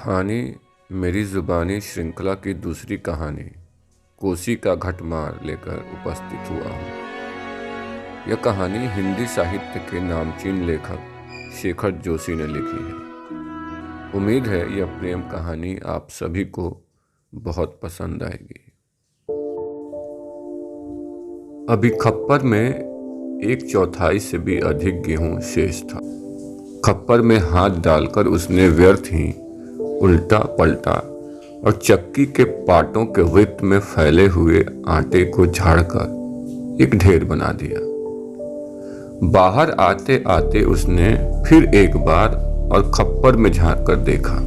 कहानी मेरी ज़ुबानी श्रृंखला की दूसरी कहानी कोसी का घटमार लेकर उपस्थित हुआ हूँ। यह कहानी हिंदी साहित्य के नामचीन लेखक शेखर जोशी ने लिखी है। उम्मीद है यह प्रेम कहानी आप सभी को बहुत पसंद आएगी। अभी खप्पर में 1/4 से भी अधिक गेहूं शेष था। खप्पर में हाथ डालकर उसने व्यर्थ ही उल्टा पलटा और चक्की के पाटों के वृत्त में फैले हुए आटे को झाड़कर एक ढेर बना दिया। बाहर आते आते उसने फिर एक बार और खप्पर में झांक कर देखा,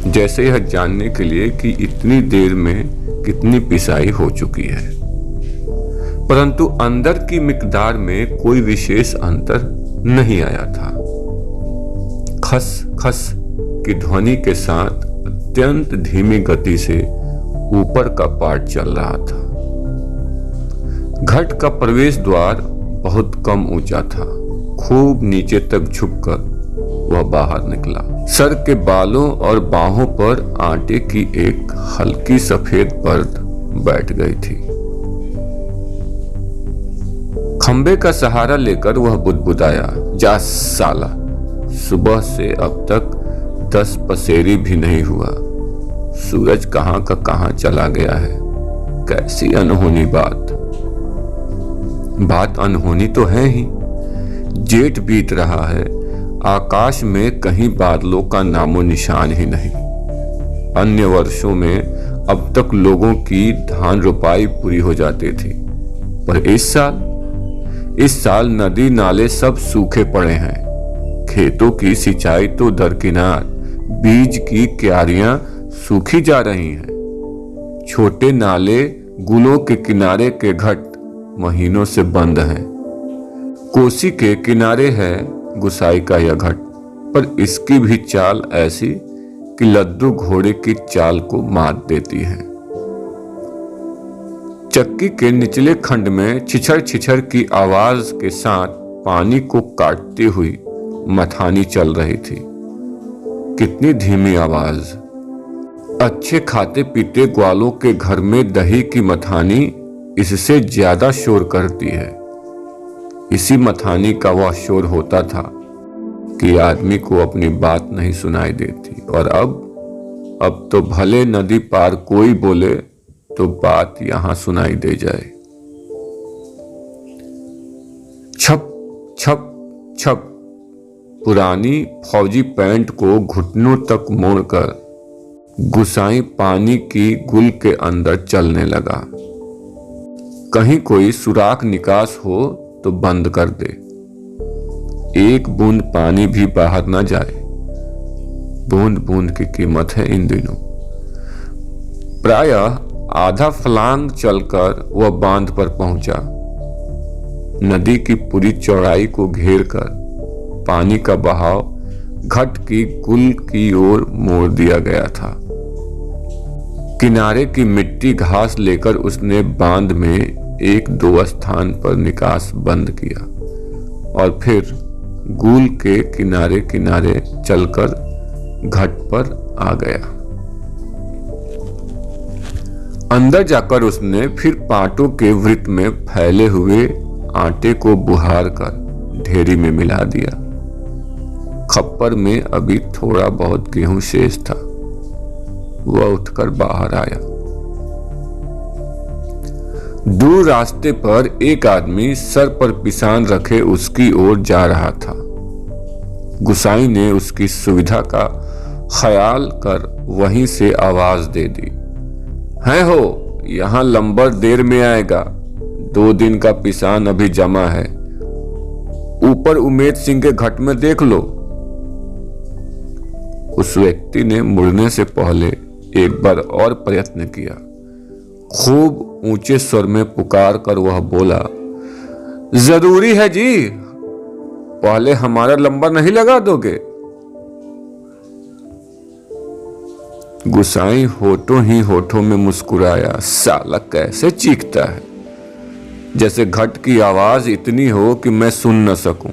जैसे यह जानने के लिए कि इतनी देर में कितनी पिसाई हो चुकी है। परंतु अंदर की मिकदार में कोई विशेष अंतर नहीं आया था। खस खस की ध्वनि के साथ अत्यंत धीमी गति से ऊपर का पार्ट चल रहा था। घट का प्रवेश द्वार बहुत कम ऊंचा था। खूब नीचे तक झुककर वह बाहर निकला। सर के बालों और बाहों पर आटे की एक हल्की सफेद परत बैठ गई थी। खंबे का सहारा लेकर वह बुदबुदाया, जा साला, सुबह से अब तक 10 पसेरी भी नहीं हुआ। सूरज कहां का कहां चला गया है। कैसी अनहोनी बात अनहोनी तो है ही। जेठ बीत रहा है, आकाश में कहीं बादलों का नामो निशान ही नहीं। अन्य वर्षों में अब तक लोगों की धान रोपाई पूरी हो जाती थी, पर इस साल नदी नाले सब सूखे पड़े हैं। खेतों की सिंचाई तो दरकिनार, बीज की क्यारियां सूखी जा रही हैं। छोटे नाले, गुलों के किनारे के घट महीनों से बंद हैं। कोसी के किनारे है गुसाई का यह घट, पर इसकी भी चाल ऐसी कि लद्दू घोड़े की चाल को मात देती है। चक्की के निचले खंड में छिछड़ छिछड़ की आवाज के साथ पानी को काटती हुई मथानी चल रही थी। कितनी धीमी आवाज। अच्छे खाते पीते ग्वालों के घर में दही की मथानी इससे ज्यादा शोर करती है। इसी मथानी का वह शोर होता था कि आदमी को अपनी बात नहीं सुनाई देती। और अब तो भले नदी पार कोई बोले तो बात यहां सुनाई दे जाए। छप छप छप पुरानी फौजी पैंट को घुटनों तक मोड़कर गुसाई पानी की गुल के अंदर चलने लगा। कहीं कोई सुराख निकास हो तो बंद कर दे, एक बूंद पानी भी बाहर न जाए। बूंद बूंद की कीमत है इन दिनों। प्रायः आधा फलांग चलकर वह बांध पर पहुंचा। नदी की पूरी चौड़ाई को घेरकर पानी का बहाव घट की गुल की ओर मोड़ दिया गया था। किनारे की मिट्टी घास लेकर उसने बांध में 1-2 स्थान पर निकास बंद किया और फिर गुल के किनारे किनारे चलकर घट पर आ गया। अंदर जाकर उसने फिर पाटों के वृत्त में फैले हुए आटे को बुहार कर ढेरी में मिला दिया। खप्पर में अभी थोड़ा बहुत गेहूं शेष था। वह उठकर बाहर आया। दूर रास्ते पर एक आदमी सर पर पिसान रखे उसकी ओर जा रहा था। गुसाई ने उसकी सुविधा का ख्याल कर वहीं से आवाज दे दी, हैं हो, यहां लंबर देर में आएगा। 2 दिन का पिसान अभी जमा है। ऊपर उमेद सिंह के घट में देख लो। उस व्यक्ति ने मुड़ने से पहले एक बार और प्रयत्न किया। खूब ऊंचे स्वर में पुकार कर वह बोला, जरूरी है जी, पहले हमारा लंबर नहीं लगा दोगे? गुसाई होठों ही होठों में मुस्कुराया। साला कैसे चीखता है, जैसे घट की आवाज इतनी हो कि मैं सुन न सकूं।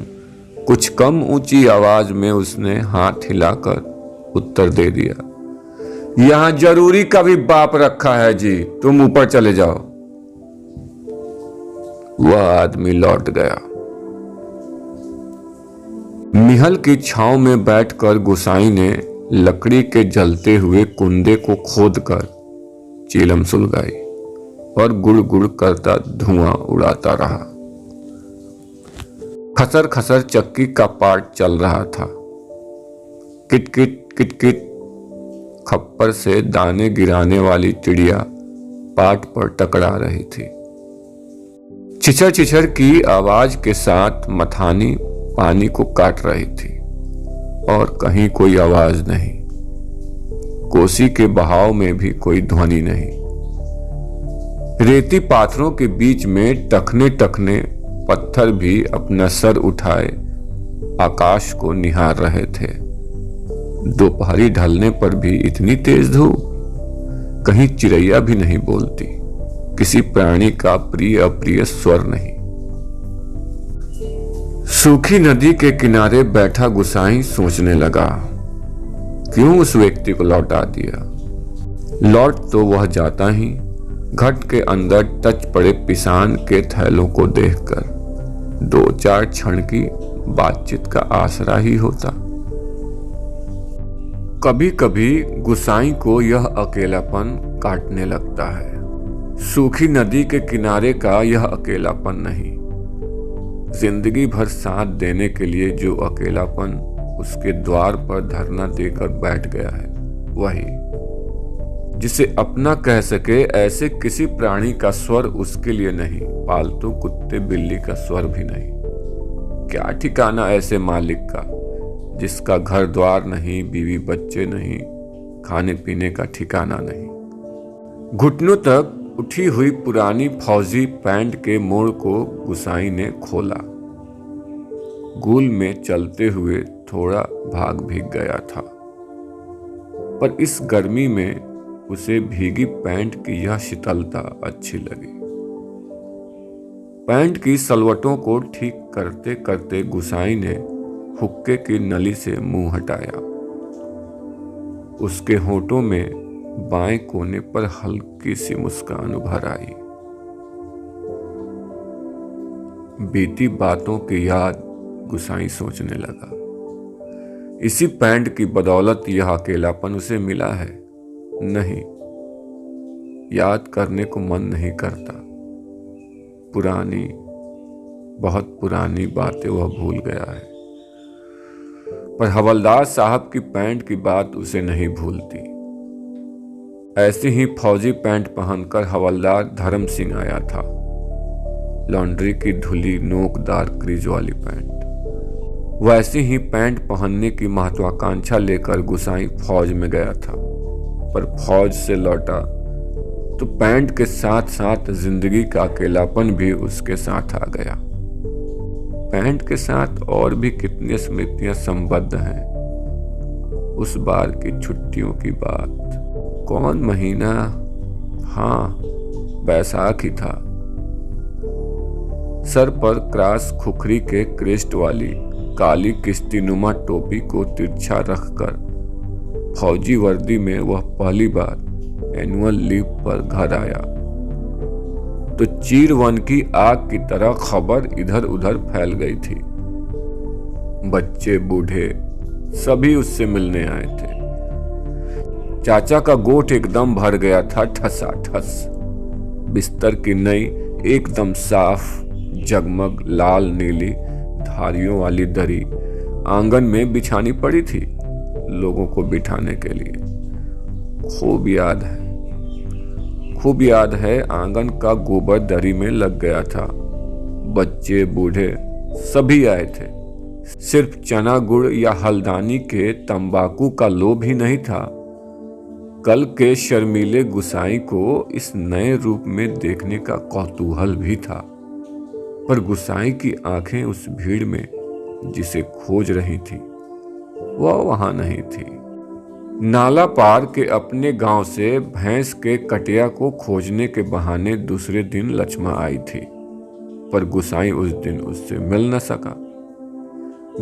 कुछ कम ऊंची आवाज में उसने हाथ हिलाकर उत्तर दे दिया, यहां जरूरी का भी बाप रखा है जी, तुम ऊपर चले जाओ। वह आदमी लौट गया। मिहल की छांव में बैठकर गुसाई ने लकड़ी के जलते हुए कुंडे को खोदकर चीलम सुलगाई और गुड़ गुड़ करता धुआं उड़ाता रहा। खसर खसर चक्की का पार्ट चल रहा था। किटकिट किटकिट खप्पर से दाने गिराने वाली चिड़िया पाट पर टकरा रही थी। छिछर छिछर की आवाज के साथ मथानी पानी को काट रही थी और कहीं कोई आवाज नहीं। कोसी के बहाव में भी कोई ध्वनि नहीं। रेती पाथरों के बीच में टखने टखने पत्थर भी अपना सर उठाए आकाश को निहार रहे थे। दोपहरी ढलने पर भी इतनी तेज धूप, कहीं चिड़ैया भी नहीं बोलती, किसी प्राणी का प्रिय अप्रिय स्वर नहीं। सूखी नदी के किनारे बैठा गुसाई सोचने लगा, क्यों उस व्यक्ति को लौटा दिया। लौट तो वह जाता ही घट के अंदर टच पड़े पिसान के थैलों को देखकर 2-4 क्षण की बातचीत का आसरा ही होता। कभी कभी गुसाई को यह अकेलापन काटने लगता है। सूखी नदी के किनारे का यह अकेलापन नहीं, जिंदगी भर साथ देने के लिए जो अकेलापन उसके द्वार पर धरना देकर बैठ गया है, वही जिसे अपना कह सके ऐसे किसी प्राणी का स्वर उसके लिए नहीं, पालतू कुत्ते बिल्ली का स्वर भी नहीं। क्या ठिकाना ऐसे मालिक का जिसका घर द्वार नहीं, बीवी बच्चे नहीं, खाने पीने का ठिकाना नहीं। घुटनों तक उठी हुई पुरानी फौजी पैंट के मोड़ को गुसाई ने खोला। गूल में चलते हुए थोड़ा भाग भीग गया था, पर इस गर्मी में उसे भीगी पैंट की यह शीतलता अच्छी लगी। पैंट की सलवटों को ठीक करते करते गुसाई ने हुक्के की नली से मुंह हटाया। उसके होठों में बाएं कोने पर हल्की सी मुस्कान उभर आई। बीती बातों की याद गुसाई सोचने लगा। इसी पैंट की बदौलत यह अकेलापन उसे मिला है। नहीं, याद करने को मन नहीं करता। पुरानी, बहुत पुरानी बातें वह भूल गया है, पर हवलदार साहब की पैंट की बात उसे नहीं भूलती। ऐसी ही फौजी पैंट पहनकर हवलदार धर्म सिंह आया था। लॉन्ड्री की धुली नोकदार क्रीज वाली पैंट। वैसी ही पैंट पहनने की महत्वाकांक्षा लेकर गुसाई फौज में गया था, पर फौज से लौटा तो पैंट के साथ साथ जिंदगी का अकेलापन भी उसके साथ आ गया। पैंट के साथ और भी कितनी स्मृतियां संबद्ध हैं। उस बार की छुट्टियों की बात, कौन महीना, हाँ बैसाख ही था। सर पर क्रॉस खुखरी के क्रेस्ट वाली काली किश्तीनुमा टोपी को तिरछा रखकर फौजी वर्दी में वह पहली बार एनुअल लीव पर घर आया तो चीरवन की आग की तरह खबर इधर उधर फैल गई थी। बच्चे बूढ़े सभी उससे मिलने आए थे। चाचा का गोठ एकदम भर गया था ठसाठस। बिस्तर की नई एकदम साफ जगमग लाल नीली धारियों वाली दरी आंगन में बिछानी पड़ी थी लोगों को बिठाने के लिए। खूब याद है आंगन का गोबर दरी में लग गया था। बच्चे बूढ़े सभी आए थे। सिर्फ चना गुड़ या हल्दानी के तंबाकू का लोभ ही नहीं था। कल के शर्मीले गुसाई को इस नए रूप में देखने का कौतूहल भी था, पर गुसाई की आंखें उस भीड़ में जिसे खोज रही थी वह वहां नहीं थी। नाला पार के अपने गांव से भैंस के कटिया को खोजने के बहाने दूसरे दिन लक्ष्मा आई थी, पर गुसाई उस दिन उससे मिल न सका।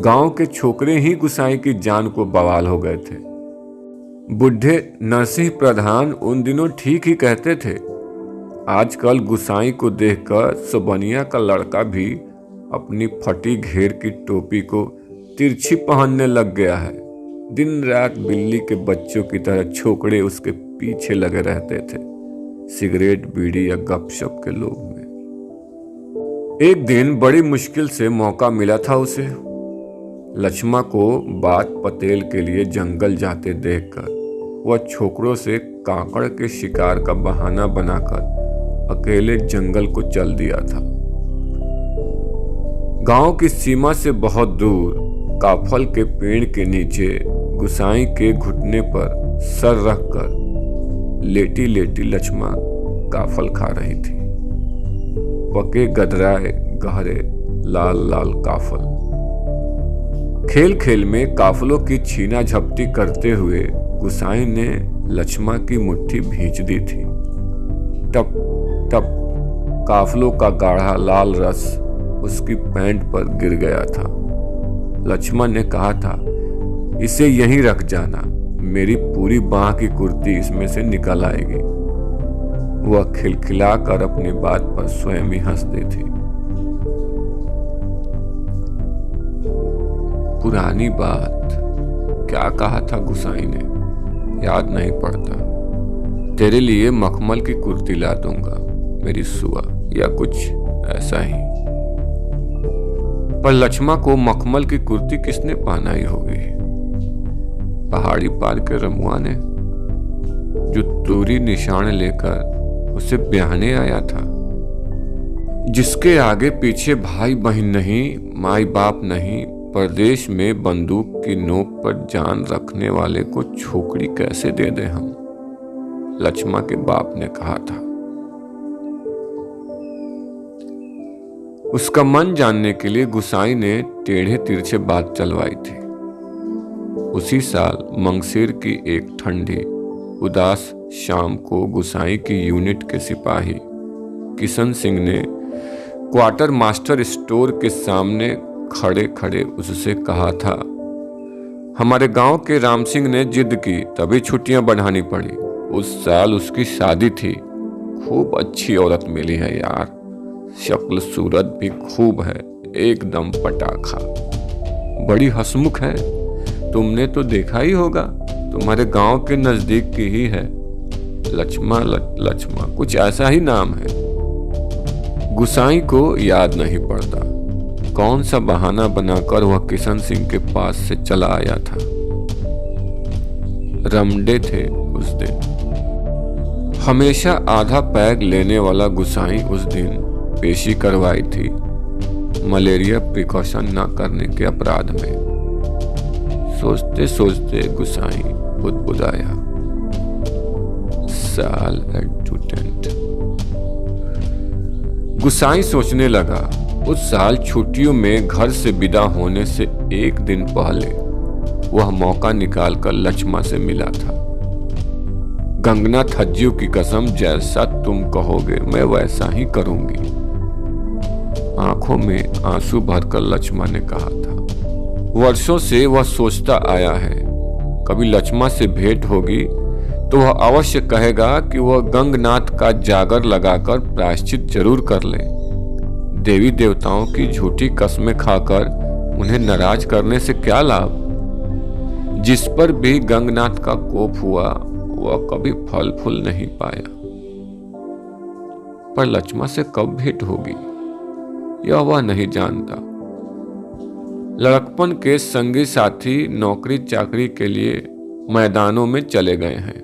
गांव के छोकरे ही गुसाई की जान को बवाल हो गए थे। बुढ़े नरसिंह प्रधान उन दिनों ठीक ही कहते थे। आजकल गुसाई को देखकर सोबनिया का लड़का भी अपनी फटी घेर की टोपी को तिरछी पहनने लग गया है। दिन रात बिल्ली के बच्चों की तरह छोकरे उसके पीछे लगे रहते थे, सिगरेट बीड़ी या गपशप के लोभ में। एक दिन बड़ी मुश्किल से मौका मिला था उसे। लक्ष्मा को बात पतेल के लिए जंगल जाते देखकर वह छोकरों से काकड़ के शिकार का बहाना बनाकर अकेले जंगल को चल दिया था। गांव की सीमा से बहुत दूर काफल के पेड़ के नीचे गुसाई के घुटने पर सर रखकर लेटी लेटी लक्ष्मा काफल खा रही थी। पके गदराए गहरे लाल लाल काफल। खेल खेल में काफलों की छीना झपटी करते हुए गुसाई ने लक्ष्मा की मुट्ठी भींच दी थी। टप टप काफलों का गाढ़ा लाल रस उसकी पैंट पर गिर गया था। लक्ष्मा ने कहा था, इसे यहीं रख जाना, मेरी पूरी बाह की कुर्ती इसमें से निकल आएगी। वह खिलखिलाकर अपनी बात पर स्वयं ही हंस दी थी। पुरानी बात क्या कहा था गुसाई ने, याद नहीं पड़ता। तेरे लिए मखमल की कुर्ती ला दूंगा मेरी सुआ, या कुछ ऐसा ही। पर लक्ष्मा को मखमल की कुर्ती किसने पहनाई होगी? पहाड़ी पार के रमुआ ने, जो तूरी निशान लेकर उसे ब्याहने आया था, जिसके आगे पीछे भाई बहन नहीं, माई बाप नहीं, परदेश में बंदूक की नोक पर जान रखने वाले को छोकरी कैसे दे दे हम? लक्ष्मा के बाप ने कहा था। उसका मन जानने के लिए गुसाई ने टेढ़े तिरछे बात चलवाई थी। उसी साल मंगसेर की एक ठंडी उदास शाम को गुसाई की यूनिट के सिपाही किशन सिंह ने क्वार्टर मास्टर स्टोर के सामने खड़े खड़े उससे कहा था, हमारे गांव के राम सिंह ने जिद की तभी छुट्टियां बढ़ानी पड़ी। उस साल उसकी शादी थी। खूब अच्छी औरत मिली है यार, शक्ल सूरत भी खूब है, एकदम पटाखा, बड़ी हंसमुख है। तुमने तो देखा ही होगा, तुम्हारे गांव के नजदीक की ही है। लक्ष्मा कुछ ऐसा ही नाम है। गुसाई को याद नहीं पड़ता कौन सा बहाना बनाकर वह किशन सिंह के पास से चला आया था। रमडे थे उस दिन। हमेशा आधा पैग लेने वाला गुसाई उस दिन पेशी करवाई थी मलेरिया प्रिकॉशन न करने के अपराध में। सोचते सोचते गुसाई बुदबुदाया, साल एडजुटेंट। गुसाई सोचने लगा, उस साल छुट्टियों में घर से विदा होने से एक दिन पहले वह मौका निकालकर लक्ष्मा से मिला था। गंगना थज्जियों की कसम, जैसा तुम कहोगे मैं वैसा ही करूंगी। आंखों में आंसू भरकर लक्ष्मा ने कहा था। वर्षों से वह सोचता आया है, कभी लक्ष्मा से भेंट होगी तो वह अवश्य कहेगा कि वह गंगनाथ का जागर लगाकर प्रायश्चित जरूर कर ले। देवी देवताओं की झूठी कस्में खाकर उन्हें नाराज करने से क्या लाभ? जिस पर भी गंगनाथ का कोप हुआ वह कभी फल फूल नहीं पाया। पर लक्ष्मा से कब भेंट होगी यह वह नहीं जानता। लड़कपन के संगी साथी नौकरी चाकरी के लिए मैदानों में चले गए हैं।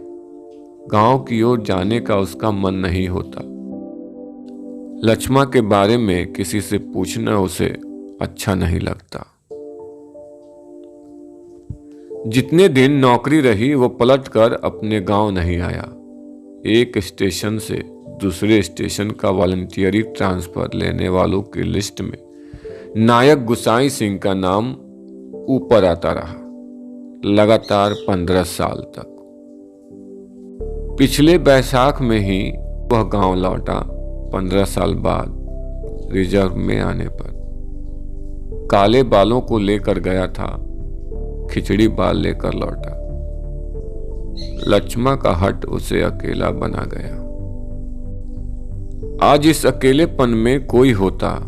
गांव की ओर जाने का उसका मन नहीं होता। लक्ष्मा के बारे में किसी से पूछना उसे अच्छा नहीं लगता। जितने दिन नौकरी रही वो पलटकर अपने गांव नहीं आया। एक स्टेशन से दूसरे स्टेशन का वॉलंटियरी ट्रांसफर लेने वालों की लिस्ट में नायक गुसाई सिंह का नाम ऊपर आता रहा, लगातार 15 साल तक। पिछले बैसाख में ही वह गांव लौटा। 15 साल बाद रिजर्व में आने पर काले बालों को लेकर गया था, खिचड़ी बाल लेकर लौटा। लक्ष्मा का हट उसे अकेला बना गया। आज इस अकेलेपन में कोई होता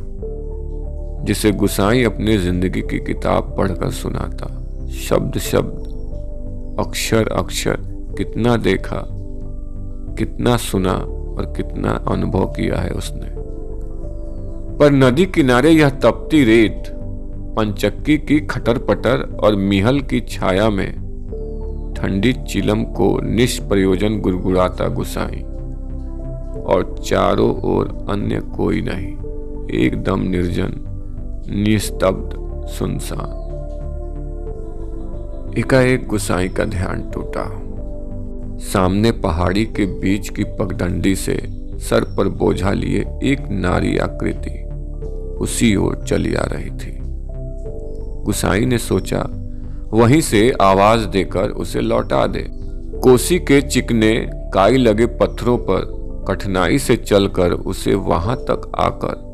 जिसे गुसाई अपने जिंदगी की किताब पढ़कर सुनाता। शब्द शब्द, अक्षर अक्षर, कितना देखा, कितना सुना और कितना अनुभव किया है उसने। पर नदी किनारे यह तपती रेत, पंचक्की की खटर पटर और मिहल की छाया में ठंडी चिलम को निष्प्रयोजन गुड़गुड़ाता गुसाई, और चारों ओर अन्य कोई नहीं, एकदम निर्जन, निस्तब्ध, सुनसान। एकाएक गुसाई का ध्यान टूटा। सामने पहाड़ी के बीच की पगडंडी से सर पर बोझा लिए एक नारी आकृति उसी ओर चली आ रही थी। गुसाई ने सोचा वहीं से आवाज देकर उसे लौटा दे। कोसी के चिकने काई लगे पत्थरों पर कठिनाई से चलकर उसे वहां तक आकर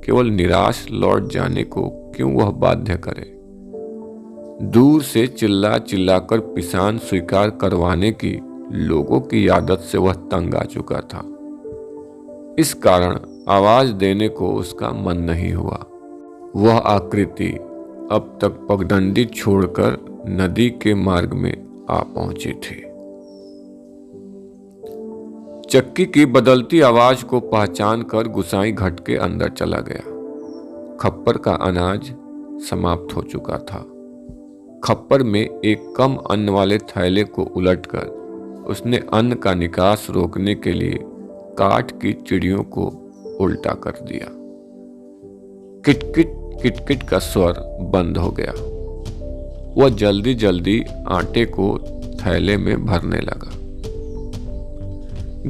केवल निराश लौट जाने को क्यों वह बाध्य करे। दूर से चिल्ला चिल्लाकर पिसान स्वीकार करवाने की लोगों की आदत से वह तंग आ चुका था। इस कारण आवाज देने को उसका मन नहीं हुआ। वह आकृति अब तक पगडंडी छोड़कर नदी के मार्ग में आ पहुंची थी। चक्की की बदलती आवाज को पहचान कर गुसाई घट के अंदर चला गया। खप्पर का अनाज समाप्त हो चुका था। खप्पर में एक कम अन्न वाले थैले को उलटकर उसने अन्न का निकास रोकने के लिए काठ की चिड़ियों को उल्टा कर दिया। किटकिट किटकिट का स्वर बंद हो गया। वह जल्दी जल्दी आटे को थैले में भरने लगा।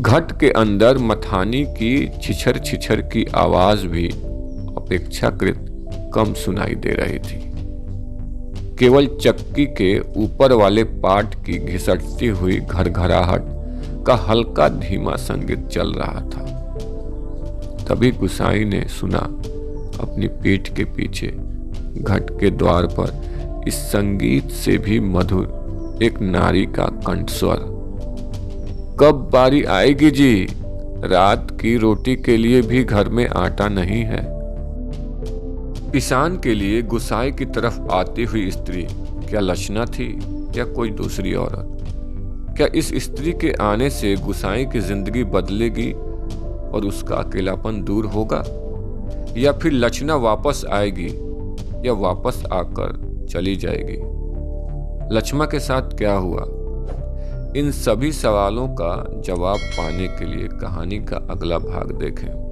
घट के अंदर मथानी की छिछर छिछर की आवाज भी अपेक्षाकृत कम सुनाई दे रही थी। केवल चक्की के ऊपर वाले पाट की घिसटती हुई घरघराहट का हल्का धीमा संगीत चल रहा था। तभी गुसाई ने सुना अपनी पीठ के पीछे घट के द्वार पर इस संगीत से भी मधुर एक नारी का कंठस्वर। कब बारी आएगी जी, रात की रोटी के लिए भी घर में आटा नहीं है। पिसान के लिए गुसाई की तरफ आती हुई स्त्री क्या लक्षणा थी या कोई दूसरी औरत? क्या इस स्त्री के आने से गुसाई की जिंदगी बदलेगी और उसका अकेलापन दूर होगा, या फिर लक्षणा वापस आएगी या वापस आकर चली जाएगी? लक्ष्मा के साथ क्या हुआ? इन सभी सवालों का जवाब पाने के लिए कहानी का अगला भाग देखें।